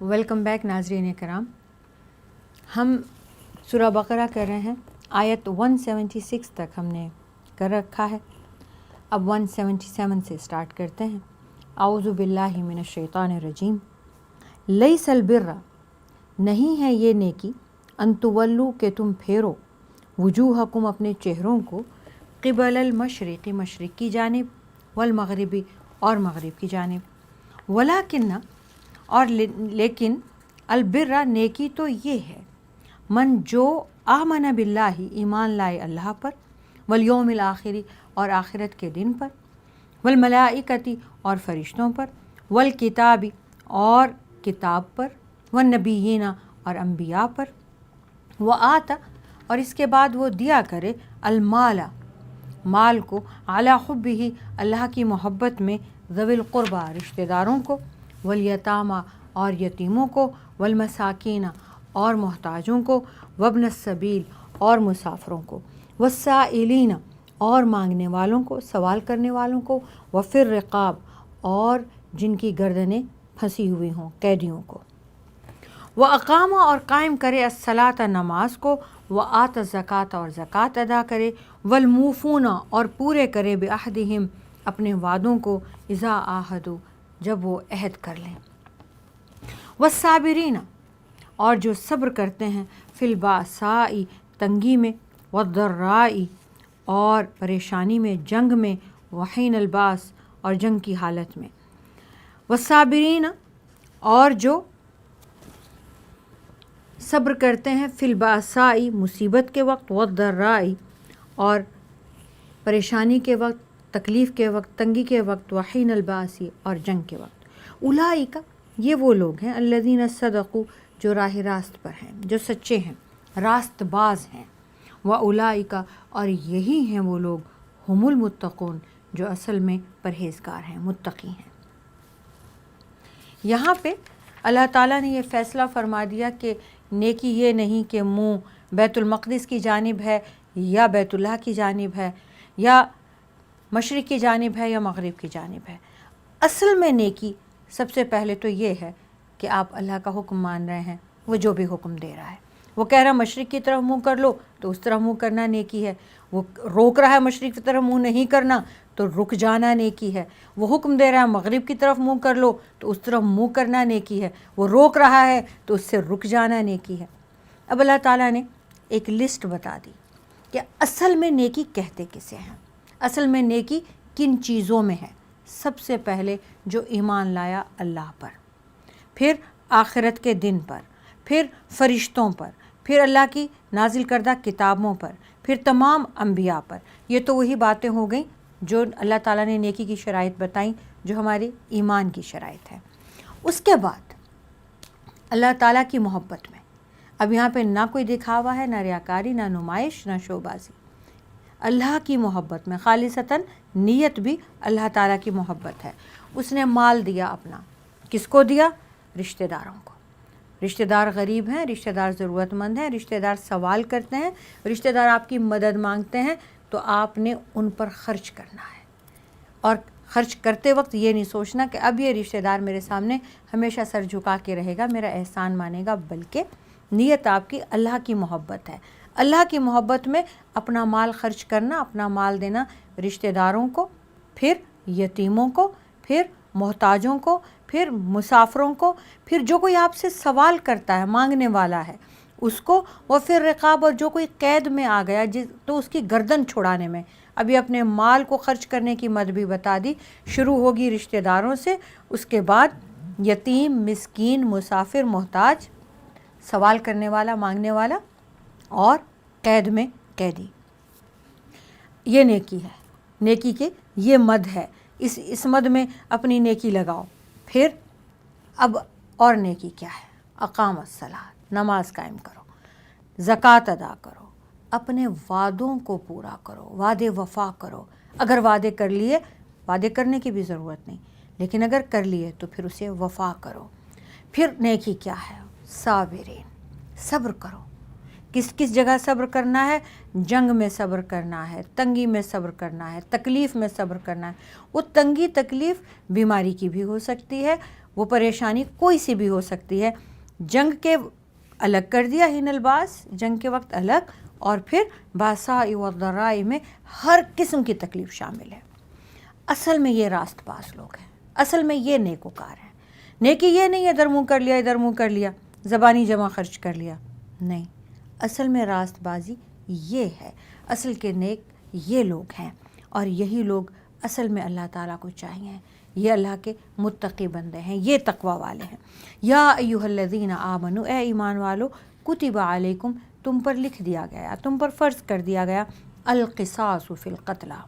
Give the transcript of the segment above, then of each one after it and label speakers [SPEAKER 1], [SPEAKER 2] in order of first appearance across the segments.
[SPEAKER 1] Welcome back ناظرین کرام، ہم سورہ بقرہ کر رہے ہیں، آیت 176 تک ہم نے کر رکھا ہے۔ اب 177 سے سٹارٹ کرتے ہیں۔ اعوذ باللہ من الشیطان الرجیم۔ لیس البر، نہیں ہے یہ نیکی، ان تولو کہ تم پھیرو، وجوہکم اپنے چہروں کو، قبل المشرقی مشرق کی جانب، والمغربی اور مغرب کی جانب، ولیکن اور لیکن، البر نیکی تو یہ ہے، من جو آمن باللہ ایمان لائے اللہ پر، والیوم الآخری اور آخرت کے دن پر، والملائکتی اور فرشتوں پر، والکتابی اور کتاب پر، والنبیین اور انبیاء پر، وآتا اور اس کے بعد وہ دیا کرے، المال مال کو، علی حبہ اللہ کی محبت میں، ذوی القربہ رشتہ داروں کو، والیتامى اور یتیموں کو، والمساکین اور محتاجوں کو، وابن السبیل اور مسافروں کو، والسائلین اور مانگنے والوں کو، سوال کرنے والوں کو، وفی الرقاب اور جن کی گردنیں پھنسی ہوئی ہوں، قیدیوں کو، وَأَقَامَ اور قائم کرے الصَّلَاةَ نماز کو، وَآتَ الزَّکَاةَ اور زکوٰۃ ادا کرے، وَالْمُوفُونَ اور پورے کرے بِعَہْدِہِم اپنے وعدوں کو، اذا عاہدوا جب وہ عہد کر لیں، وَالصَّابِرِینَ اور جو صبر کرتے ہیں، فی البأساء تنگی میں، وَالضَّرَّاء اور پریشانی میں، جنگ میں، وحین الباس اور جنگ کی حالت میں، وَالصَّابِرِینَ اور جو صبر کرتے ہیں، فی البأساء مصیبت کے وقت، والضراء اور پریشانی کے وقت، تکلیف کے وقت، تنگی کے وقت، وحین الباس اور جنگ کے وقت، اولئک یہ وہ لوگ ہیں، الذین صدقوا جو راہ راست پر ہیں، جو سچے ہیں، راست باز ہیں، واولئک اور یہی ہیں وہ لوگ، ہم المتقون جو اصل میں پرہیزگار ہیں، متقی ہیں۔ یہاں پہ اللہ تعالیٰ نے یہ فیصلہ فرما دیا کہ نیکی یہ نہیں کہ منہ بیت المقدس کی جانب ہے، یا بیت اللہ کی جانب ہے، یا مشرق کی جانب ہے، یا مغرب کی جانب ہے۔ اصل میں نیکی سب سے پہلے تو یہ ہے کہ آپ اللہ کا حکم مان رہے ہیں، وہ جو بھی حکم دے رہا ہے، وہ کہہ رہا ہے مشرق کی طرف منہ کر لو تو اس طرف منہ کرنا نیکی ہے، وہ روک رہا ہے مشرق کی طرف منہ نہیں کرنا تو رک جانا نیکی ہے، وہ حکم دے رہا ہے مغرب کی طرف منہ کر لو تو اس طرف منہ کرنا نیکی ہے، وہ روک رہا ہے تو اس سے رک جانا نیکی ہے۔ اب اللہ تعالیٰ نے ایک لسٹ بتا دی کہ اصل میں نیکی کہتے کسے ہیں، اصل میں نیکی کن چیزوں میں ہے۔ سب سے پہلے جو ایمان لایا اللہ پر، پھر آخرت کے دن پر، پھر فرشتوں پر، پھر اللہ کی نازل کردہ کتابوں پر، پھر تمام انبیاء پر۔ یہ تو وہی باتیں ہو گئیں جو اللہ تعالیٰ نے نیکی کی شرائط بتائیں، جو ہماری ایمان کی شرائط ہے۔ اس کے بعد اللہ تعالیٰ کی محبت میں، اب یہاں پہ نہ کوئی دکھاوا ہے، نہ ریاکاری، نہ نمائش، نہ شوبازی، اللہ کی محبت میں خالصتاً نیت بھی اللہ تعالیٰ کی محبت ہے۔ اس نے مال دیا اپنا، کس کو دیا؟ رشتہ داروں کو۔ رشتہ دار غریب ہیں، رشتہ دار ضرورت مند ہیں، رشتہ دار سوال کرتے ہیں، رشتہ دار آپ کی مدد مانگتے ہیں، تو آپ نے ان پر خرچ کرنا ہے، اور خرچ کرتے وقت یہ نہیں سوچنا کہ اب یہ رشتہ دار میرے سامنے ہمیشہ سر جھکا کے رہے گا، میرا احسان مانے گا، بلکہ نیت آپ کی اللہ کی محبت ہے۔ اللہ کی محبت میں اپنا مال خرچ کرنا، اپنا مال دینا رشتہ داروں کو، پھر یتیموں کو، پھر محتاجوں کو، پھر مسافروں کو، پھر جو کوئی آپ سے سوال کرتا ہے، مانگنے والا ہے اس کو، وہ پھر رقاب اور جو کوئی قید میں آ گیا تو اس کی گردن چھڑانے میں۔ ابھی اپنے مال کو خرچ کرنے کی مد بھی بتا دی، شروع ہوگی رشتہ داروں سے، اس کے بعد یتیم، مسکین، مسافر، محتاج، سوال کرنے والا، مانگنے والا، اور قید میں قیدی۔ یہ نیکی ہے، نیکی کے یہ مد ہے، اس مد میں اپنی نیکی لگاؤ۔ پھر اب اور نیکی کیا ہے؟ اقام الصلاۃ، نماز قائم کرو، زکوٰۃ ادا کرو، اپنے وعدوں کو پورا کرو، وعدے وفا کرو۔ اگر وعدے کر لیے، وعدے کرنے کی بھی ضرورت نہیں، لیکن اگر کر لیے تو پھر اسے وفا کرو۔ پھر نیکی کیا ہے؟ صابرین، صبر کرو، کس کس جگہ صبر کرنا ہے؟ جنگ میں صبر کرنا ہے، تنگی میں صبر کرنا ہے، تکلیف میں صبر کرنا ہے۔ وہ تنگی تکلیف بیماری کی بھی ہو سکتی ہے، وہ پریشانی کوئی سی بھی ہو سکتی ہے۔ جنگ کے الگ کر دیا حین الباس، جنگ کے وقت الگ، اور پھر باساء والضراء میں ہر قسم کی تکلیف شامل ہے۔ اصل میں یہ راست باز لوگ ہیں، اصل میں یہ نیکوکار ہیں۔ نیکی یہ نہیں ہے ادھر منہ کر لیا ادھر منہ کر لیا، زبانی جمع خرچ کر لیا، نہیں، اصل میں راست بازی یہ ہے، اصل کے نیک یہ لوگ ہیں، اور یہی لوگ اصل میں اللہ تعالیٰ کو چاہیے، یہ اللہ کے متقی بندے ہیں، یہ تقوی والے ہیں۔ یا ایھا الذین آمنوا، اے ایمان والو، کتب علیکم، تم پر لکھ دیا گیا، تم پر فرض کر دیا گیا، القصاص فی القتلی،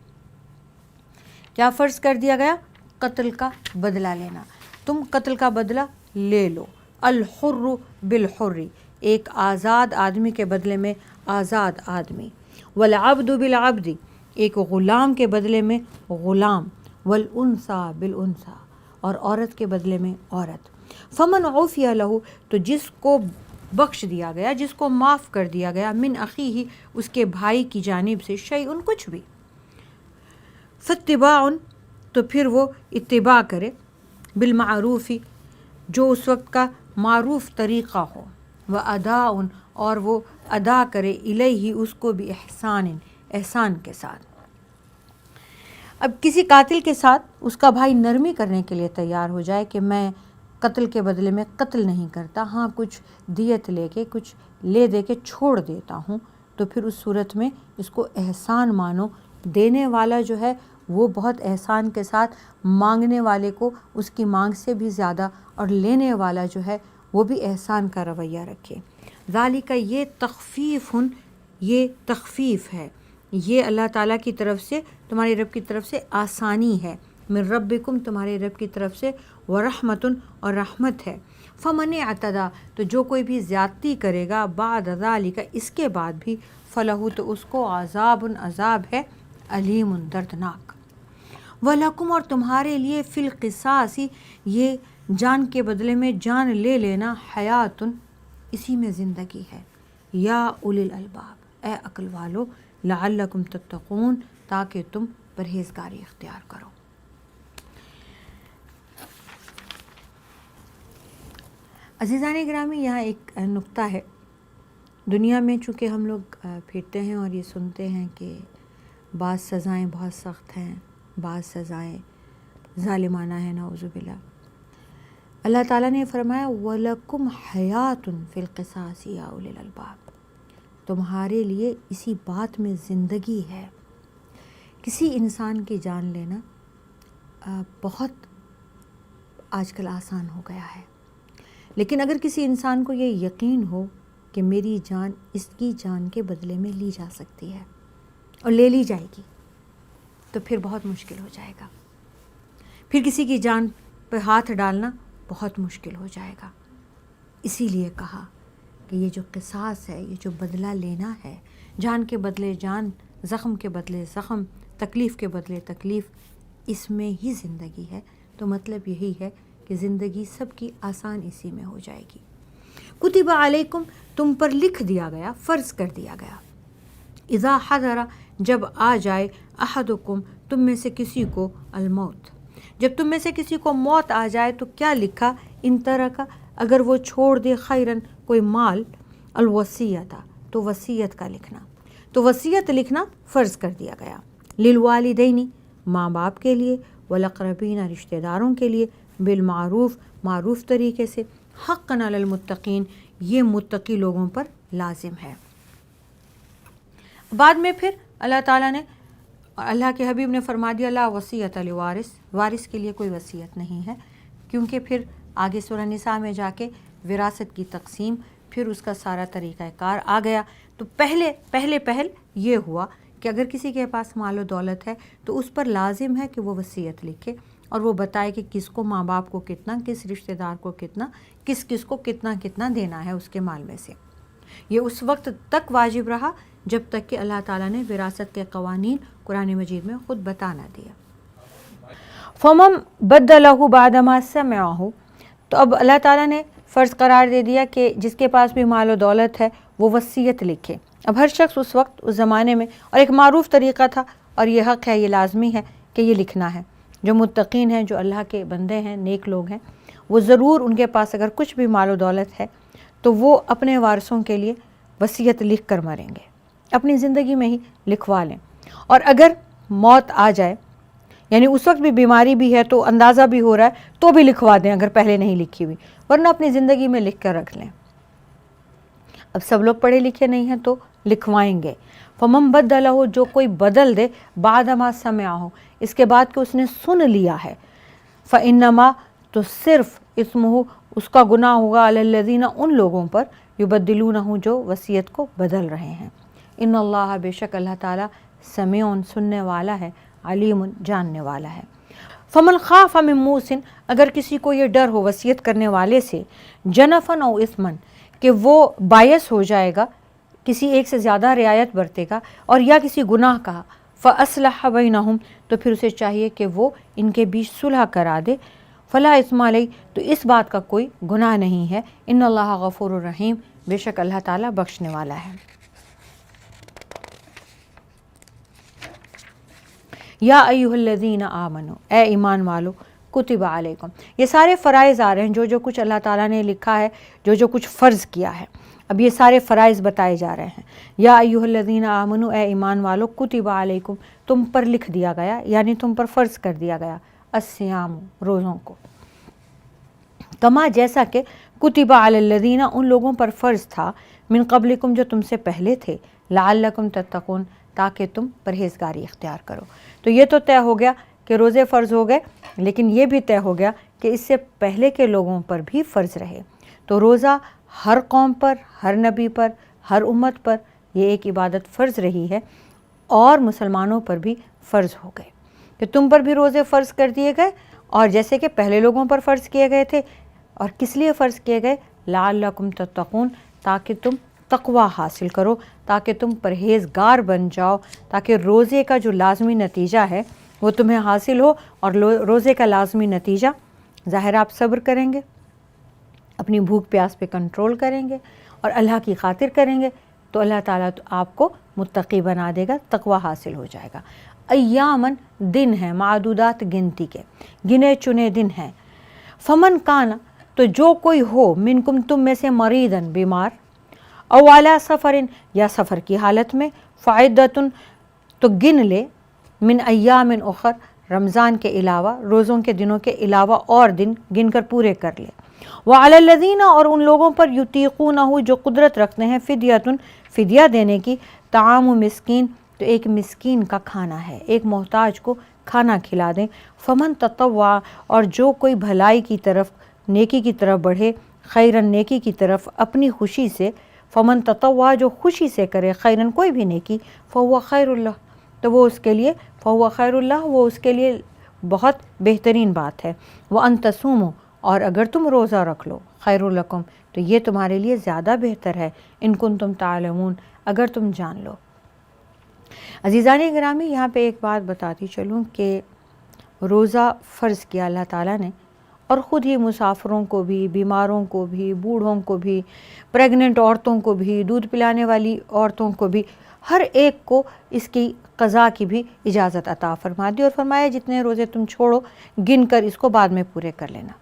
[SPEAKER 1] کیا فرض کر دیا گیا؟ قتل کا بدلہ لینا، تم قتل کا بدلہ لے لو۔ الحر بالحر، ایک آزاد آدمی کے بدلے میں آزاد آدمی، والعبد بالعبد، ایک غلام کے بدلے میں غلام، والانثی بالانثی، اور عورت کے بدلے میں عورت۔ فمن عفی لہ، تو جس کو بخش دیا گیا، جس کو معاف کر دیا گیا، من اخیہ، اس کے بھائی کی جانب سے، شیئن، کچھ بھی، فاتباع، تو پھر وہ اتباع کرے، بالمعروف، جو اس وقت کا معروف طریقہ ہو، واداء، اور وہ ادا کرے، الیہ، اس کو بھی، احسان، احسان کے ساتھ۔ اب کسی قاتل کے ساتھ اس کا بھائی نرمی کرنے کے لیے تیار ہو جائے کہ میں قتل کے بدلے میں قتل نہیں کرتا، ہاں کچھ دیت لے کے، کچھ لے دے کے چھوڑ دیتا ہوں، تو پھر اس صورت میں اس کو احسان مانو۔ دینے والا جو ہے وہ بہت احسان کے ساتھ مانگنے والے کو اس کی مانگ سے بھی زیادہ، اور لینے والا جو ہے وہ بھی احسان کا رویہ رکھے۔ ذالک، یہ تخفیف، یہ تخفیف ہے، یہ اللہ تعالیٰ کی طرف سے، تمہارے رب کی طرف سے آسانی ہے، من ربکم، تمہارے رب کی طرف سے، ورحمۃ، اور رحمت ہے۔ فمن اعتدی، تو جو کوئی بھی زیادتی کرے گا، بعد ذالک، اس کے بعد بھی، فلہ، تو اس کو عذاب، عذاب ہے، علیم، دردناک۔ وَلَكُمْ، اور تمہارے لیے، فی القصاص، یہ جان کے بدلے میں جان لے لینا، حیات، اسی میں زندگی ہے، یا اولی الالباب، اے عقل والو، لعلکم تتقون، تاکہ تم پرہیزگاری اختیار کرو۔ عزیزان گرامی، یہاں ایک نقطہ ہے، دنیا میں چونکہ ہم لوگ پھرتے ہیں اور یہ سنتے ہیں کہ بعض سزائیں بہت سخت ہیں، بعض سزائیں ظالمانہ ہیں، نعوذ باللہ۔ اللہ تعالیٰ نے فرمایا وَلَكُمْ حَيَاتٌ فِي الْقِصَاصِ يَا أُولِي الْأَلْبَابِ، تمہارے لیے اسی بات میں زندگی ہے۔ کسی انسان کی جان لینا بہت آج کل آسان ہو گیا ہے، لیکن اگر کسی انسان کو یہ یقین ہو کہ میری جان اس کی جان کے بدلے میں لی جا سکتی ہے اور لے لی جائے گی، تو پھر بہت مشکل ہو جائے گا، پھر کسی کی جان پہ ہاتھ ڈالنا بہت مشکل ہو جائے گا۔ اسی لیے کہا کہ یہ جو قصاص ہے، یہ جو بدلہ لینا ہے، جان کے بدلے جان، زخم کے بدلے زخم، تکلیف کے بدلے تکلیف، اس میں ہی زندگی ہے۔ تو مطلب یہی ہے کہ زندگی سب کی آسان اسی میں ہو جائے گی۔ کتب علیکم، تم پر لکھ دیا گیا، فرض کر دیا گیا، اذا حضر، جب آ جائے، احدکم، تم میں سے کسی کو، الموت، جب تم میں سے کسی کو موت آ جائے، تو کیا لکھا، ان ترک، اگر وہ چھوڑ دے، خیرن، کوئی مال، الوصیت، تو وصیت کا لکھنا، تو وصیت لکھنا فرض کر دیا گیا، للوالدین، ماں باپ کے لیے، والاقربین، رشتہ داروں کے لیے، بالمعروف، معروف طریقے سے، حقا علی المتقین، یہ متقی لوگوں پر لازم ہے۔ بعد میں پھر اللہ تعالیٰ نے، اللہ کے حبیب نے فرما دیا، لا وصیت لوارث، وارث کے لیے کوئی وصیت نہیں ہے، کیونکہ پھر آگے سورہ نساء میں جا کے وراثت کی تقسیم، پھر اس کا سارا طریقہ کار آ گیا۔ تو پہل یہ ہوا کہ اگر کسی کے پاس مال و دولت ہے تو اس پر لازم ہے کہ وہ وصیت لکھے اور وہ بتائے کہ کس کو، ماں باپ کو کتنا، کس رشتہ دار کو کتنا، کس کو کتنا کتنا دینا ہے اس کے مال میں سے۔ یہ اس وقت تک واجب رہا جب تک کہ اللہ تعالیٰ نے وراثت کے قوانین قرآن مجید میں خود بتا نہ دیا۔ فَمَن بَدَّلَهُ بَعْدَ مَا سَمِعَهُ، تو اب اللہ تعالیٰ نے فرض قرار دے دیا کہ جس کے پاس بھی مال و دولت ہے وہ وصیت لکھے۔ اب ہر شخص اس وقت اس زمانے میں، اور ایک معروف طریقہ تھا اور یہ حق ہے، یہ لازمی ہے کہ یہ لکھنا ہے۔ جو متقین ہیں، جو اللہ کے بندے ہیں، نیک لوگ ہیں، وہ ضرور ان کے پاس اگر کچھ بھی مال و دولت ہے تو وہ اپنے وارثوں کے لیے وصیت لکھ کر مریں گے، اپنی زندگی میں ہی لکھوا لیں۔ اور اگر موت آ جائے، یعنی اس وقت بھی بیماری بھی ہے تو اندازہ بھی ہو رہا ہے، تو بھی لکھوا دیں اگر پہلے نہیں لکھی ہوئی، ورنہ اپنی زندگی میں لکھ کر رکھ لیں۔ اب سب لوگ پڑھے لکھے نہیں ہیں تو لکھوائیں گے۔ فمن بدلہ، جو کوئی بدل دے، بعد ما سمعہ، اس کے بعد کہ اس نے سن لیا ہے، فانما، تو صرف اسمہ، اس کا گناہ ہوگا، علی الذین، ان لوگوں پر، یبدلونہ، جو وصیت کو بدل رہے ہیں۔ ان اللہ، بے شک اللہ تعالیٰ، سمیع، سننے والا ہے، علیم، جاننے والا ہے۔ فمن خاف من موص، اگر کسی کو یہ ڈر ہو وصیت کرنے والے سے، جنفن او اثمن، کہ وہ باعث ہو جائے گا، کسی ایک سے زیادہ رعایت برتے گا، اور یا کسی گناہ کا، فاصلح بینہم، تو پھر اسے چاہیے کہ وہ ان کے بیچ صلح کرا دے، فلا اثم علیہ، تو اس بات کا کوئی گناہ نہیں ہے، ان اللہ غفور الرحیم، بے شک اللہ تعالیٰ بخشنے والا ہے۔ یا ایھا الذین آمنوا، اے ایمان والو، کتب علیکم، یہ سارے فرائض آ رہے ہیں، جو کچھ اللہ تعالیٰ نے لکھا ہے، جو کچھ فرض کیا ہے، اب یہ سارے فرائض بتائے جا رہے ہیں۔ یا ایھا الذین آمنوا، اے ایمان والو، کتب علیکم، تم پر لکھ دیا گیا، یعنی تم پر فرض کر دیا گیا، الصیام، روزوں کو، کما، جیسا کہ، کتب علی الذین، ان لوگوں پر فرض تھا، من قبلکم، جو تم سے پہلے تھے، لعلکم تتقون، تاکہ تم پرہیزگاری اختیار کرو۔ تو یہ تو طے ہو گیا کہ روزے فرض ہو گئے، لیکن یہ بھی طے ہو گیا کہ اس سے پہلے کے لوگوں پر بھی فرض رہے۔ تو روزہ ہر قوم پر، ہر نبی پر، ہر امت پر یہ ایک عبادت فرض رہی ہے، اور مسلمانوں پر بھی فرض ہو گئے کہ تم پر بھی روزے فرض کر دیے گئے، اور جیسے کہ پہلے لوگوں پر فرض کیے گئے تھے۔ اور کس لیے فرض کیے گئے؟ لعلکم تتقون، تاکہ تم تقوی حاصل کرو، تاکہ تم پرہیزگار بن جاؤ، تاکہ روزے کا جو لازمی نتیجہ ہے وہ تمہیں حاصل ہو۔ اور روزے کا لازمی نتیجہ ظاہر آپ صبر کریں گے، اپنی بھوک پیاس پہ کنٹرول کریں گے، اور اللہ کی خاطر کریں گے، تو اللہ تعالیٰ تو آپ کو متقی بنا دے گا، تقوی حاصل ہو جائے گا۔ ایامن، دن ہیں، معدودات، گنتی کے، گنے چنے دن ہیں۔ فمن کان، تو جو کوئی ہو، منکم، تم میں سے، مریضن، بیمار، او علی سفرن، یا سفر کی حالت میں، فعدتن، تو گن لے، من ایام اخر، رمضان کے علاوہ، روزوں کے دنوں کے علاوہ اور دن گن کر پورے کر لے۔ وعلی الذین، اور ان لوگوں پر، یطیقونہ، جو قدرت رکھتے ہیں، فدیتن، فدیہ دینے کی، طعام مسکین، تو ایک مسکین کا کھانا ہے، ایک محتاج کو کھانا کھلا دیں۔ فمن تطوع، اور جو کوئی بھلائی کی طرف، نیکی کی طرف بڑھے، خیرن، نیکی کی طرف، اپنی خوشی سے، فمن تطوع، جو خوشی سے کرے، خیرن، کوئی بھی نیکی، فہو خیر اللہ، تو وہ اس کے لیے، فہو خیر اللہ، وہ اس کے لیے بہت بہترین بات ہے۔ وان تصوموا، اور اگر تم روزہ رکھ لو، خیر لکم، تو یہ تمہارے لیے زیادہ بہتر ہے، ان کنتم تعلمون، اگر تم جان لو۔ عزیزان گرامی، یہاں پہ ایک بات بتاتی چلوں کہ روزہ فرض کیا اللہ تعالیٰ نے، اور خود ہی مسافروں کو بھی، بیماروں کو بھی، بوڑھوں کو بھی، پریگننٹ عورتوں کو بھی، دودھ پلانے والی عورتوں کو بھی، ہر ایک کو اس کی قضا کی بھی اجازت عطا فرما دی، اور فرمایا جتنے روزے تم چھوڑو، گن کر اس کو بعد میں پورے کر لینا۔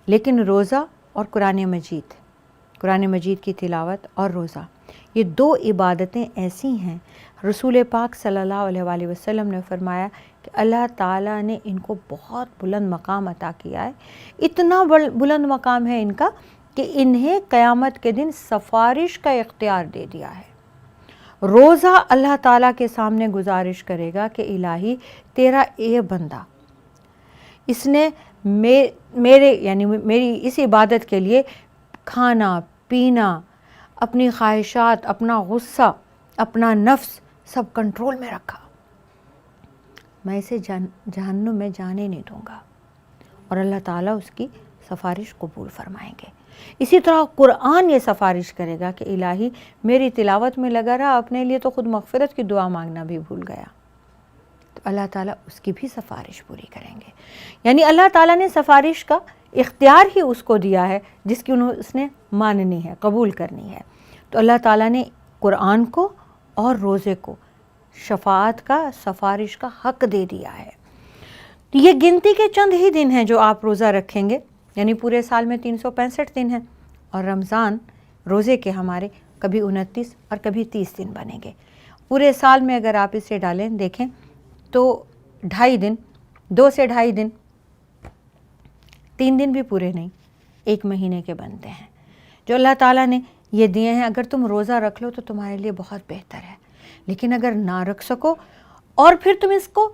[SPEAKER 1] لیکن روزہ اور قرآن مجید کی تلاوت اور روزہ، یہ دو عبادتیں ایسی ہیں، رسول پاک صلی اللہ علیہ وآلہ وسلم نے فرمایا کہ اللہ تعالیٰ نے ان کو بہت بلند مقام عطا کیا ہے، اتنا بلند مقام ہے ان کا کہ انہیں قیامت کے دن سفارش کا اختیار دے دیا ہے۔ روزہ اللہ تعالیٰ کے سامنے گزارش کرے گا کہ الہی، تیرا یہ بندہ، اس نے میری اس عبادت کے لیے کھانا پینا، اپنی خواہشات، اپنا غصہ، اپنا نفس سب کنٹرول میں رکھا، میں اسے جہنم میں جانے نہیں دوں گا، اور اللہ تعالیٰ اس کی سفارش قبول فرمائیں گے۔ اسی طرح قرآن یہ سفارش کرے گا کہ الہی، میری تلاوت میں لگا رہا، اپنے لیے تو خود مغفرت کی دعا مانگنا بھی بھول گیا، تو اللہ تعالیٰ اس کی بھی سفارش پوری کریں گے۔ یعنی اللہ تعالیٰ نے سفارش کا اختیار ہی اس کو دیا ہے جس کی اس نے ماننی ہے، قبول کرنی ہے۔ تو اللہ تعالیٰ نے قرآن کو اور روزے کو شفاعت کا، سفارش کا حق دے دیا ہے۔ تو یہ گنتی کے چند ہی دن ہیں جو آپ روزہ رکھیں گے، یعنی پورے سال میں 365 دن ہیں، اور رمضان روزے کے ہمارے کبھی 29 اور کبھی 30 دن بنیں گے۔ پورے سال میں اگر آپ اسے ڈالیں دیکھیں تو 2.5 دن، 2 سے 2.5 دن، 3 دن بھی پورے نہیں، 1 مہینے کے بنتے ہیں جو اللہ تعالیٰ نے یہ دیے ہیں۔ اگر تم روزہ رکھ لو تو تمہارے لیے بہت بہتر ہے، لیکن اگر نہ رکھ سکو اور پھر تم اس کو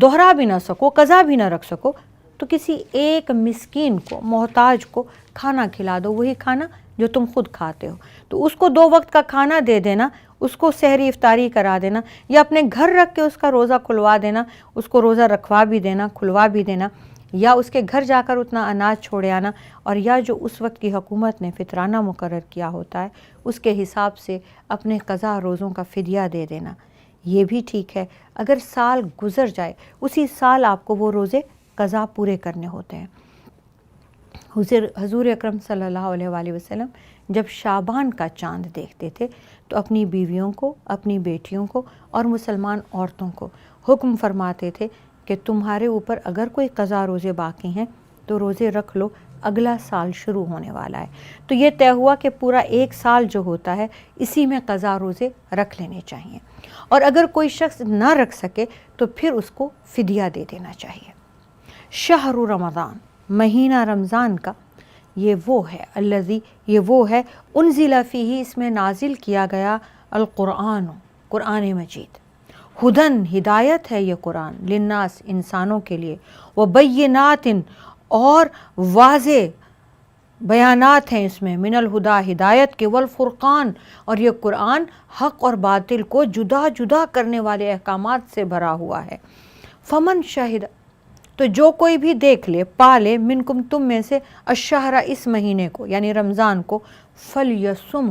[SPEAKER 1] دوہرا بھی نہ سکو، قضا بھی نہ رکھ سکو، تو کسی ایک مسکین کو، محتاج کو کھانا کھلا دو، وہی کھانا جو تم خود کھاتے ہو، تو اس کو 2 وقت کا کھانا دے دینا، اس کو سحری افطاری کرا دینا، یا اپنے گھر رکھ کے اس کا روزہ کھلوا دینا، اس کو روزہ رکھوا بھی دینا، کھلوا بھی دینا، یا اس کے گھر جا کر اتنا اناج چھوڑے آنا، اور یا جو اس وقت کی حکومت نے فطرانہ مقرر کیا ہوتا ہے اس کے حساب سے اپنے قضا روزوں کا فدیہ دے دینا، یہ بھی ٹھیک ہے۔ اگر سال گزر جائے، اسی سال آپ کو وہ روزے قضا پورے کرنے ہوتے ہیں۔ حضور اکرم صلی اللہ علیہ وآلہ وسلم جب شعبان کا چاند دیکھتے تھے تو اپنی بیویوں کو، اپنی بیٹیوں کو اور مسلمان عورتوں کو حکم فرماتے تھے کہ تمہارے اوپر اگر کوئی قضا روزے باقی ہیں تو روزے رکھ لو، اگلا سال شروع ہونے والا ہے۔ تو یہ طے ہوا کہ پورا 1 سال جو ہوتا ہے اسی میں قضا روزے رکھ لینے چاہیے، اور اگر کوئی شخص نہ رکھ سکے تو پھر اس کو فدیہ دے دینا چاہیے۔ شہر رمضان، مہینہ رمضان کا، یہ وہ ہے الذی، یہ وہ ہے انزل فیہ، اس میں نازل کیا گیا القرآن، قرآن مجید، ہدن، ہدایت ہے یہ قرآن، للناس، انسانوں کے لیے، وبینات، اور واضح بیانات ہیں اس میں، من الہدا، ہدایت کے، والفرقان، اور یہ قرآن حق اور باطل کو جدا جدا کرنے والے احکامات سے بھرا ہوا ہے۔ فمن شہد، تو جو کوئی بھی دیکھ لے، پا لے، منکم، تم میں سے، الشہر، اس مہینے کو یعنی رمضان کو، فلیصم،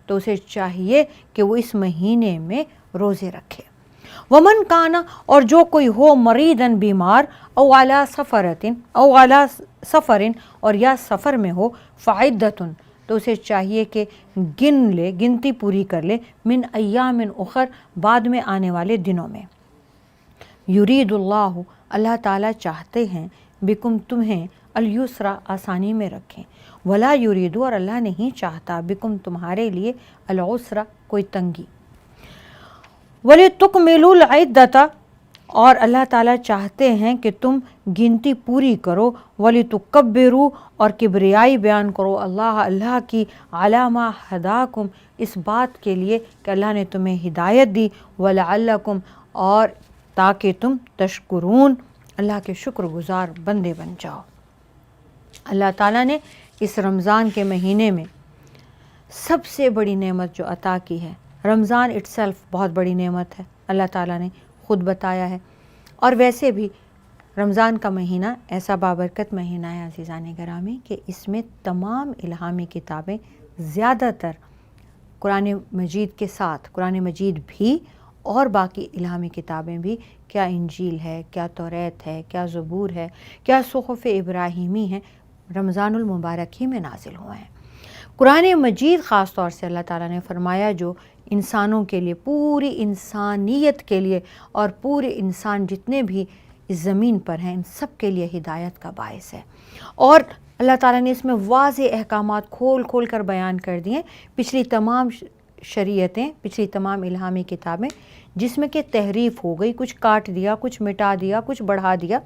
[SPEAKER 1] تو اسے چاہیے کہ وہ اس مہینے میں روزے رکھے۔ ومن کانا، اور جو کوئی ہو، مریضاً، بیمار، او علی سفرتن، او علی سفرن، اور یا سفر میں ہو، فعدتن، تو اسے چاہیے کہ گن لے، گنتی پوری کر لے، من ایام اخر، بعد میں آنے والے دنوں میں۔ یرید اللہ، اللہ تعالیٰ چاہتے ہیں، بکم، تمہیں، الیسرا، آسانی میں رکھیں، ولا یرید، اور اللہ نہیں چاہتا، بکم، تمہارے لیے، العسرا، کوئی تنگی۔ وَلِتُكْمِلُوا الْعِدَّةَ، اور اللہ تعالیٰ چاہتے ہیں کہ تم گنتی پوری کرو، وَلِتُكَبِّرُوا، اور کبریائی بیان کرو، اللہ، اللہ کی، عَلَىٰ مَا هَدَاكُمْ، اس بات کے لیے کہ اللہ نے تمہیں ہدایت دی، وَلَعَلَّكُمْ، اور تاکہ تم، تشکرون، اللہ کے شکر گزار بندے بن جاؤ۔ اللہ تعالیٰ نے اس رمضان کے مہینے میں سب سے بڑی نعمت جو عطا کی ہے، رمضان اٹ سیلف بہت بڑی نعمت ہے، اللہ تعالیٰ نے خود بتایا ہے، اور ویسے بھی رمضان کا مہینہ ایسا بابرکت مہینہ ہے عزیزان گرامی کہ اس میں تمام الہامی کتابیں زیادہ تر قرآن مجید کے ساتھ، قرآن مجید بھی اور باقی الہامی کتابیں بھی، کیا انجیل ہے، کیا توریت ہے، کیا زبور ہے، کیا صحف ابراہیمی ہے، رمضان المبارک ہی میں نازل ہوئے ہیں۔ قرآن مجید خاص طور سے اللہ تعالیٰ نے فرمایا جو انسانوں کے لیے، پوری انسانیت کے لیے، اور پورے انسان جتنے بھی اس زمین پر ہیں ان سب کے لیے ہدایت کا باعث ہے، اور اللہ تعالیٰ نے اس میں واضح احکامات کھول کھول کر بیان کر دیے۔ پچھلی تمام شریعتیں، پچھلی تمام الہامی کتابیں جس میں کہ تحریف ہو گئی، کچھ کاٹ دیا، کچھ مٹا دیا، کچھ بڑھا دیا،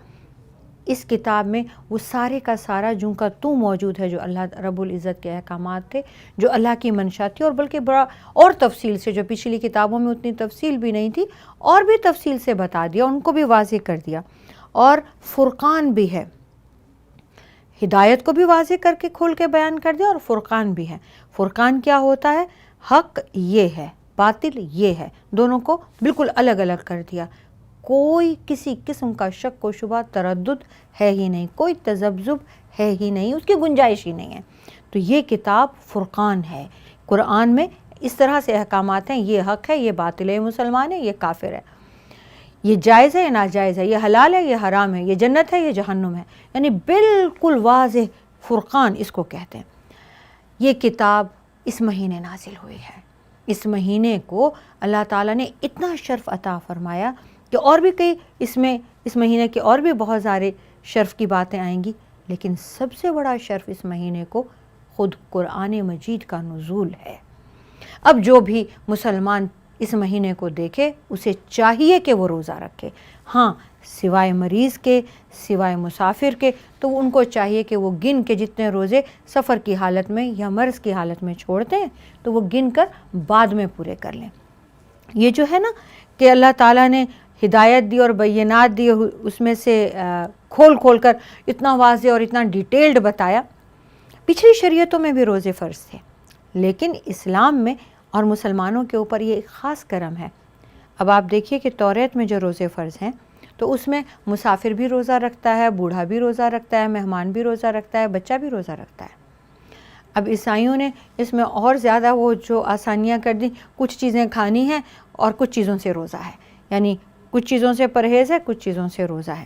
[SPEAKER 1] اس کتاب میں وہ سارے کا سارا جوں کا توں موجود ہے، جو اللہ رب العزت کے احکامات تھے، جو اللہ کی منشا تھی، اور بلکہ بڑا اور تفصیل سے، جو پچھلی کتابوں میں اتنی تفصیل بھی نہیں تھی، اور بھی تفصیل سے بتا دیا، ان کو بھی واضح کر دیا۔ اور فرقان بھی ہے، ہدایت کو بھی واضح کر کے کھول کے بیان کر دیا، اور فرقان بھی ہے۔ فرقان کیا ہوتا ہے؟ حق یہ ہے، باطل یہ ہے، دونوں کو بالکل الگ الگ کر دیا، کوئی کسی قسم کا شک و شبہ، تردد ہے ہی نہیں، کوئی تذبذب ہے ہی نہیں، اس کی گنجائش ہی نہیں ہے۔ تو یہ کتاب فرقان ہے۔ قرآن میں اس طرح سے احکامات ہیں، یہ حق ہے، یہ باطل ہے، یہ مسلمان ہے، یہ کافر ہے، یہ جائز ہے، یہ ناجائز ہے، یہ حلال ہے، یہ حرام ہے، یہ جنت ہے، یہ جہنم ہے، یعنی بالکل واضح فرقان اس کو کہتے ہیں۔ یہ کتاب اس مہینے نازل ہوئی ہے۔ اس مہینے کو اللہ تعالیٰ نے اتنا شرف عطا فرمایا کہ اور بھی کئی اس مہینے کے اور بھی بہت سارے شرف کی باتیں آئیں گی، لیکن سب سے بڑا شرف اس مہینے کو خود قرآن مجید کا نزول ہے۔ اب جو بھی مسلمان اس مہینے کو دیکھے اسے چاہیے کہ وہ روزہ رکھے، ہاں سوائے مریض کے، سوائے مسافر کے، تو ان کو چاہیے کہ وہ گن کے جتنے روزے سفر کی حالت میں یا مرض کی حالت میں چھوڑتے ہیں تو وہ گن کر بعد میں پورے کر لیں۔ یہ جو ہے نا کہ اللہ تعالیٰ نے ہدایت دی اور بینات دی، اس میں سے کھول کھول کر اتنا واضح اور اتنا ڈیٹیلڈ بتایا۔ پچھلی شریعتوں میں بھی روزے فرض تھے، لیکن اسلام میں اور مسلمانوں کے اوپر یہ ایک خاص کرم ہے۔ اب آپ دیکھیے کہ توریت میں جو روزے فرض ہیں تو اس میں مسافر بھی روزہ رکھتا ہے، بوڑھا بھی روزہ رکھتا ہے، مہمان بھی روزہ رکھتا ہے، بچہ بھی روزہ رکھتا ہے۔ اب عیسائیوں نے اس میں اور زیادہ وہ جو آسانیاں کر دیں، کچھ چیزیں کھانی ہیں اور کچھ چیزوں سے روزہ ہے، یعنی کچھ چیزوں سے پرہیز ہے، کچھ چیزوں سے روزہ ہے۔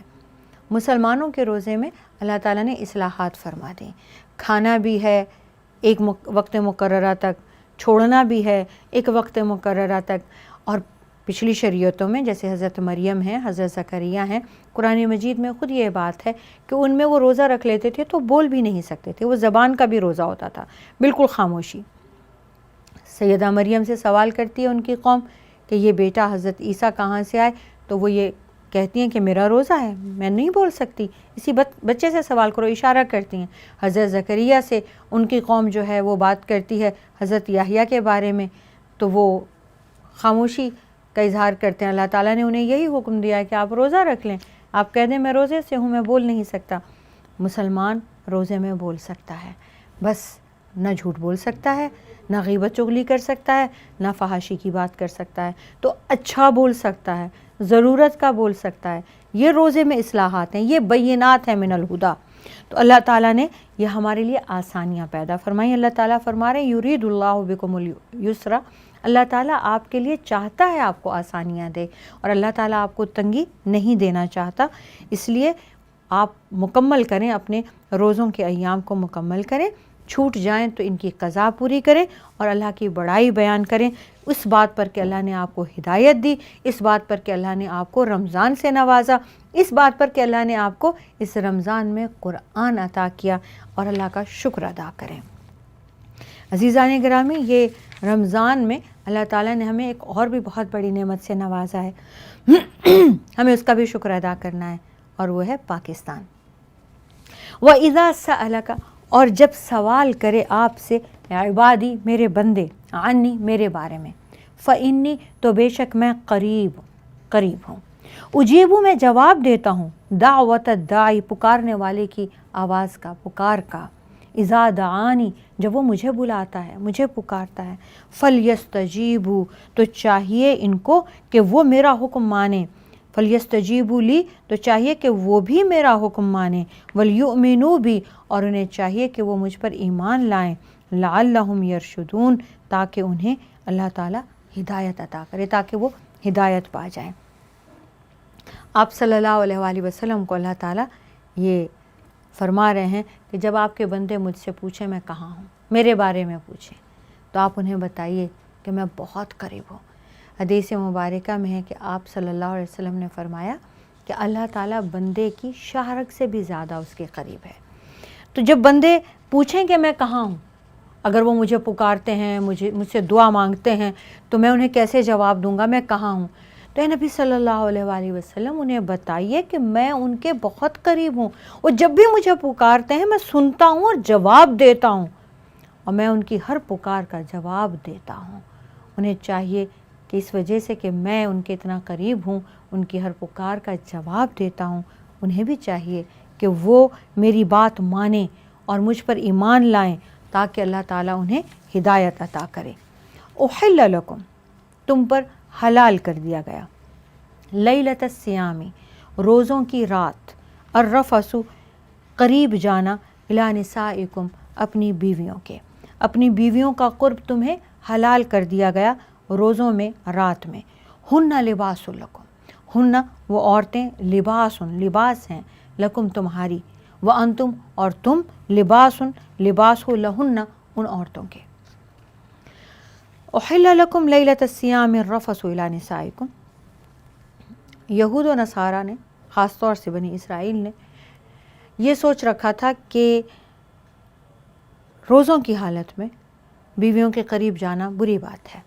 [SPEAKER 1] مسلمانوں کے روزے میں اللہ تعالیٰ نے اصلاحات فرما دیں، کھانا بھی ہے ایک وقت مقررہ تک، چھوڑنا بھی ہے ایک وقت مقررہ تک۔ اور پچھلی شریعتوں میں جیسے حضرت مریم ہیں، حضرت زکریا ہیں، قرآن مجید میں خود یہ بات ہے کہ ان میں وہ روزہ رکھ لیتے تھے تو بول بھی نہیں سکتے تھے، وہ زبان کا بھی روزہ ہوتا تھا، بالکل خاموشی۔ سیدہ مریم سے سوال کرتی ہے ان کی قوم کہ یہ بیٹا حضرت عیسیٰ کہاں سے آئے، تو وہ یہ کہتی ہیں کہ میرا روزہ ہے، میں نہیں بول سکتی، اسی بچے سے سوال کرو، اشارہ کرتی ہیں۔ حضرت زکریا سے ان کی قوم جو ہے وہ بات کرتی ہے حضرت یحییٰ کے بارے میں، تو وہ خاموشی کا اظہار کرتے ہیں۔ اللہ تعالیٰ نے انہیں یہی حکم دیا ہے کہ آپ روزہ رکھ لیں، آپ کہہ دیں میں روزے سے ہوں، میں بول نہیں سکتا۔ مسلمان روزے میں بول سکتا ہے، بس نہ جھوٹ بول سکتا ہے، نہ غیبت چغلی کر سکتا ہے، نہ فحاشی کی بات کر سکتا ہے، تو اچھا بول سکتا ہے، ضرورت کا بول سکتا ہے۔ یہ روزے میں اصلاحات ہیں، یہ بینات ہیں من الہدا۔ تو اللہ تعالیٰ نے یہ ہمارے لیے آسانیاں پیدا فرمائی۔ اللہ تعالیٰ فرما رہے ہیں یرید اللہ بکم الیسر، اللہ تعالیٰ آپ کے لیے چاہتا ہے آپ کو آسانیاں دے، اور اللہ تعالیٰ آپ کو تنگی نہیں دینا چاہتا، اس لیے آپ مکمل کریں، اپنے روزوں کے ایام کو مکمل کریں، چھوٹ جائیں تو ان کی قضا پوری کریں اور اللہ کی بڑائی بیان کریں، اس بات پر کہ اللہ نے آپ کو ہدایت دی، اس بات پر کہ اللہ نے آپ کو رمضان سے نوازا، اس بات پر کہ اللہ نے آپ کو اس رمضان میں قرآن عطا کیا، اور اللہ کا شکر ادا کریں۔ عزیزان گرامی، یہ رمضان میں اللہ تعالیٰ نے ہمیں ایک اور بھی بہت بڑی نعمت سے نوازا ہے، ہمیں اس کا بھی شکر ادا کرنا ہے، اور وہ ہے پاکستان۔ وَإِذَا سَأَلَكَ، اور جب سوال کرے آپ سے عبادی میرے بندے، عنی میرے بارے میں، فإنی تو بے شک میں قریب ہوں، اجیبو میں جواب دیتا ہوں، دعوت الداعی پکارنے والے کی آواز کا، پکار کا، اذا دعانی جب وہ مجھے بلاتا ہے، مجھے پکارتا ہے، فلیستجیبوا تو چاہیے ان کو کہ وہ میرا حکم مانے، فلیستجیبوا لی تو چاہیے کہ وہ بھی میرا حکم مانے، ولیؤمنوا بھی اور انہیں چاہیے کہ وہ مجھ پر ایمان لائیں، لعلہم یرشدون تاکہ انہیں اللہ تعالیٰ ہدایت عطا کرے، تاکہ وہ ہدایت پا جائیں۔ آپ صلی اللہ علیہ وآلہ وسلم کو اللہ تعالیٰ یہ فرما رہے ہیں کہ جب آپ کے بندے مجھ سے پوچھیں میں کہاں ہوں، میرے بارے میں پوچھیں، تو آپ انہیں بتائیے کہ میں بہت قریب ہوں۔ حدیث مبارکہ میں ہے کہ آپ صلی اللہ علیہ وسلم نے فرمایا کہ اللہ تعالیٰ بندے کی شاہ رگ سے بھی زیادہ اس کے قریب ہے۔ تو جب بندے پوچھیں کہ میں کہاں ہوں، اگر وہ مجھے پکارتے ہیں، مجھ سے دعا مانگتے ہیں، تو میں انہیں کیسے جواب دوں گا میں کہاں ہوں؟ تو اے نبی صلی اللہ علیہ وآلہ وسلم انہیں بتائیے کہ میں ان کے بہت قریب ہوں، اور جب بھی مجھے پکارتے ہیں میں سنتا ہوں اور جواب دیتا ہوں، اور میں ان کی ہر پکار کا جواب دیتا ہوں۔ انہیں چاہیے کہ اس وجہ سے کہ میں ان کے اتنا قریب ہوں، ان کی ہر پکار کا جواب دیتا ہوں، انہیں بھی چاہیے کہ وہ میری بات مانیں اور مجھ پر ایمان لائیں، تاکہ اللہ تعالیٰ انہیں ہدایت عطا کرے۔ احل لکم تم پر حلال کر دیا گیا، لیلۃ الصیام روزوں کی رات، الرفث قریب جانا، الی نسائکم اپنی بیویوں کے، اپنی بیویوں کا قرب تمہیں حلال کر دیا گیا روزوں میں، رات میں۔ ہن لباس لکم، ہن وہ عورتیں، لباس ہیں، لکم تمہاری، وانتم اور تم، لباس ہو لہن ان عورتوں کے۔ احل لکم لیلۃ الصیام الرفث الی نسائکم، یہود و نصارہ نے، خاص طور سے بنی اسرائیل نے یہ سوچ رکھا تھا کہ روزوں کی حالت میں بیویوں کے قریب جانا بری بات ہے،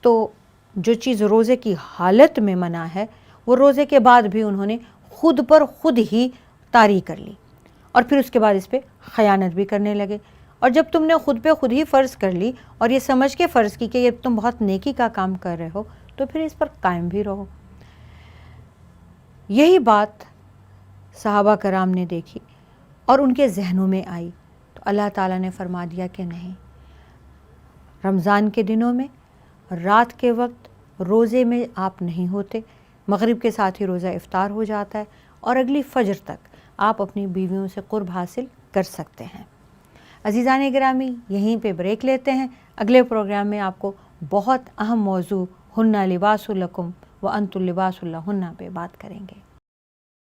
[SPEAKER 1] تو جو چیز روزے کی حالت میں منع ہے وہ روزے کے بعد بھی انہوں نے خود پر خود ہی طاری کر لی، اور پھر اس کے بعد اس پہ خیانت بھی کرنے لگے۔ اور جب تم نے خود پہ خود ہی فرض کر لی اور یہ سمجھ کے فرض کی کہ یہ تم بہت نیکی کا کام کر رہے ہو، تو پھر اس پر قائم بھی رہو۔ یہی بات صحابہ کرام نے دیکھی اور ان کے ذہنوں میں آئی، تو اللہ تعالیٰ نے فرما دیا کہ نہیں، رمضان کے دنوں میں رات کے وقت روزے میں آپ نہیں ہوتے، مغرب کے ساتھ ہی روزہ افطار ہو جاتا ہے اور اگلی فجر تک آپ اپنی بیویوں سے قرب حاصل کر سکتے ہیں۔ عزیزان گرامی، یہیں پہ بریک لیتے ہیں، اگلے پروگرام میں آپ کو بہت اہم موضوع ہن لباس لکم وانتم لباس لہن پہ بات کریں گے۔